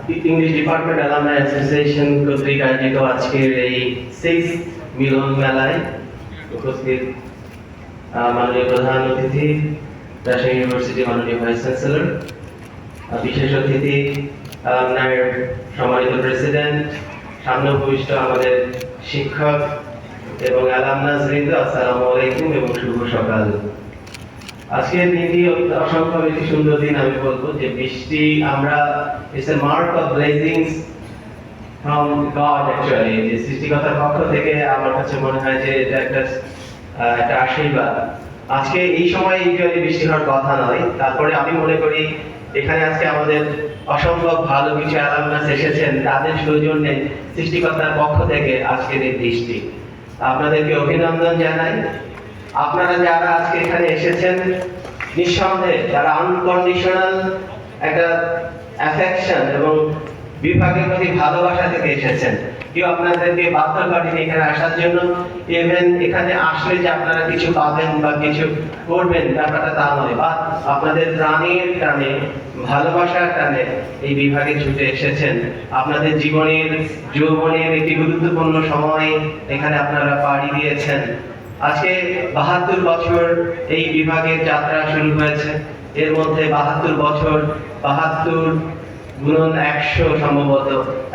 English department alumni association কর্তৃক আয়োজিত আজকের এই 6th মিলন মেলায় উপস্থিত মাননীয় প্রধান অতিথি, রাজশাহী ইউনিভার্সিটি মাননীয় ভাইস চ্যান্সেলর, বিশেষ অতিথি অ্যালামনাইয়ের সম্মানিত প্রেসিডেন্ট, সামনে উপবিষ্ট আমাদের শিক্ষক এবং অ্যালামনাস বৃন্দ, আসসালামু আলাইকুম এবং শুভ সকাল। আজকের দিনটি অসম্ভব একটি সুন্দর দিন। আমি বলবো যে বৃষ্টি আমরা it's a mark of blessings from god actually, যে সৃষ্টিকর্তার পক্ষ থেকে আমার কাছে মনে হয় যে এটা একটা আশীর্বাদ। আজকে এই সময় ইউজুয়ালি বৃষ্টি হওয়ার কথা নয়, তারপরে আমি মনে করি এখানে আজকে আমাদের অসম্ভব ভালো কিছু অ্যালামনাস এসেছেন, তাদের সৌজন্যে সৃষ্টিকর্তার পক্ষ থেকে আজকের এই বৃষ্টি। আপনাদেরকে অভিনন্দন জানাই। আপনারা যারা আজকে এখানে এসেছেন, নিঃসন্দেহে যারা আনকন্ডিশনাল একটা অ্যাফেকশন এবং বিভাগের প্রতি ভালোবাসা থেকে এসেছেন, কেউ আপনাদেরকে বাধ্য করেনি এখানে আসার জন্য। ইভেন এখানে আসলে যে আপনারা কিছু পাবেন বা কিছু করবেন ব্যাপারটা তা নয়, বা আপনাদের প্রাণের টানে, ভালোবাসার টানে এই বিভাগে ছুটে এসেছেন। আপনাদের জীবনের যৌবনের একটি গুরুত্বপূর্ণ সময় এখানে আপনারা পাড়ি দিয়েছেন। আজকে 72 বছর এই বিভাগের যাত্রা শুরু হয়েছে। এর মধ্যে 72 বছর, 72 গুণন 100 সম্ভবত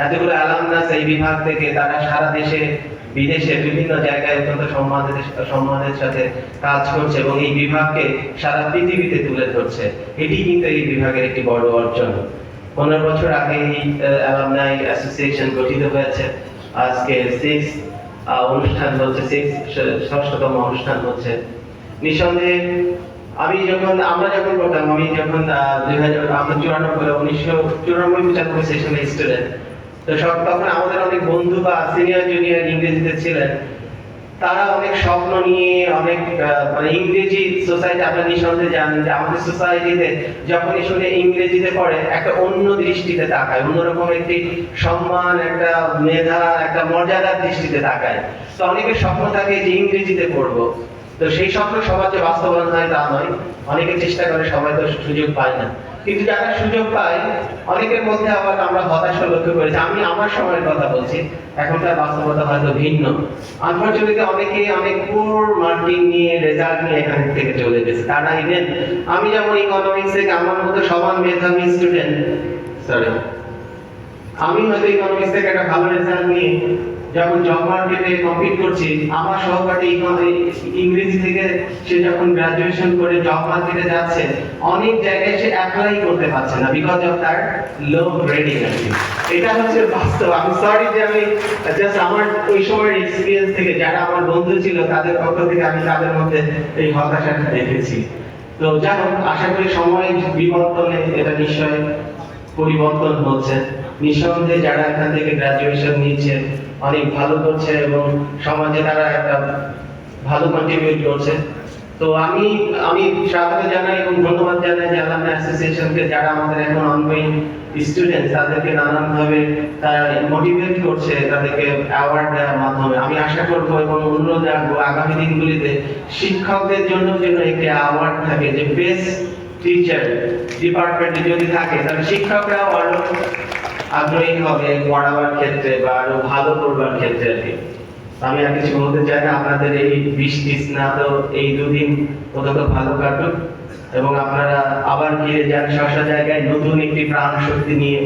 এতগুলো অ্যালামনাস এই বিভাগ থেকে, তারা সারা দেশে বিদেশে বিভিন্ন জায়গায় অত্যন্ত সম্মানের সাথে কাজ করছে এবং এই বিভাগকে সারা পৃথিবীতে তুলে ধরছে। এটি কিন্তু এই বিভাগের একটি বড় অর্জন। 15 বছর আগে এই অ্যালামনাই অ্যাসোসিয়েশন গঠিত হয়েছে। আজকে 6th অনুষ্ঠান হচ্ছে, 6ষ্ঠতম অনুষ্ঠান হচ্ছে। নিঃসন্দেহে আমরা যখন করতাম, আমি যখন 1994-95 সেশনে স্টুডেন্ট, তো তখন আমাদের অনেক বন্ধু বা সিনিয়র জুনিয়র ইংরেজিতে ছিলেন। তারা অনেক স্বপ্ন নিয়ে অনেক ইংরেজি সোসাইটি, আপনারা নিঃসন্দেহে জানেন যে আমাদের সোসাইটিতে যখনই শুনে ইংরেজিতে পড়ে একটা অন্য দৃষ্টিতে তাকায়, অন্যরকম একটি সম্মান, একটা মেধা, একটা মর্যাদার দৃষ্টিতে তাকায়। তো অনেকের স্বপ্ন থাকে যে ইংরেজিতে পড়বো, তো সেই স্বপ্ন সবার যে বাস্তবায়ন হয় তা নয়। অনেকে চেষ্টা করে, সবাই তো সুযোগ পায় না। কিন্তু যারা সুযোগ পায়, অনেকের মধ্যে আবার আমরা হতাশা লক্ষ্য করেছি। আমি আমার সময়ের কথা বলছি, এখনকার বাস্তবতা হয়তো ভিন্ন। আনফরচুনেটলি অনেকে অনেক পুর মার্কিং নিয়ে, রেজাল্ট নিয়ে এখান থেকে চলে গেছে। তারা ইভেন আমি যেমন ইকোনমিক্স থেকে আমার মতো সমান মেধাবী স্টুডেন্ট, আমি হয়তো ইকোনমিক্স থেকে একটা ভালো রেজাল্ট নিয়ে যখন জব মার্কেটে কম্পিট করছি, আমার সহপাঠী ইংরেজি থেকে সে যখন গ্রাজুয়েশন করে জব মার্কেটে যাচ্ছে, অনেক জায়গায় সে অ্যাপ্লাই করতে পারছে না বিকজ অফ তার লো গ্রেডিং। এটা হচ্ছে বাস্তব। আমি সরি যে আমি জাস্ট আমার ওই সময়ের এক্সপিরিয়েন্স থেকে, যারা আমার বন্ধু ছিল তাদের পক্ষ থেকে আমি তাদের মধ্যে এই হতাশাটা দেখেছি। তো যাই হোক, আশা করি সময় বিবর্তনে এটা নিশ্চয় পরিবর্তন হচ্ছে। নিঃসন্দেহে যারা এখান থেকে গ্রাজুয়েশন নিচ্ছে অনেক ভালো করছে এবং সমাজে তারা একটা ভালো কন্ট্রিবিউট করছে। তো আমি স্বাগত জানাই এবং ধন্যবাদ জানাই যে অ্যালামনাই অ্যাসোসিয়েশনকে, যারা আমাদের এখন অনগোয়িং স্টুডেন্ট, তাদেরকে নানানভাবে তারা মোটিভেট করছে, তাদেরকে অ্যাওয়ার্ড দেওয়ার মাধ্যমে। আমি আশা করবো এবং অনুরোধ রাখবো আগামী দিনগুলিতে শিক্ষকদের জন্য যেন একটি অ্যাওয়ার্ড থাকে, যে বেস্ট টিচার ডিপার্টমেন্টে যদি থাকে, তাহলে শিক্ষকরাও আরো আগ্রহী হবে পড়াবার ক্ষেত্রে বা আরো ভালো করবার ক্ষেত্রে। আমি আর কিছু বলতে চাই না। আপনাদের এই বৃষ্টি স্নাত এই দুদিন অত্যন্ত ভালো কাটুক এবং আপনারা আবার ফিরে যান স্ব জায়গায় নতুন একটি প্রাণ শক্তি নিয়ে,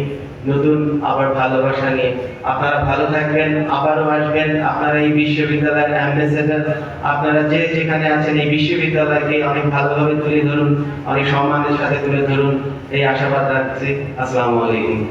নতুন আবার ভালোবাসা নিয়ে। আপনারা ভালো থাকবেন, আবারও আসবেন। আপনারা এই বিশ্ববিদ্যালয়ের অ্যাম্বাসেডর, আপনারা যে যেখানে আছেন এই বিশ্ববিদ্যালয়কে অনেক ভালোভাবে তুলে ধরুন, অনেক সম্মানের সাথে তুলে ধরুন, এই আশাবাদ রাখছি। আসসালামু আলাইকুম।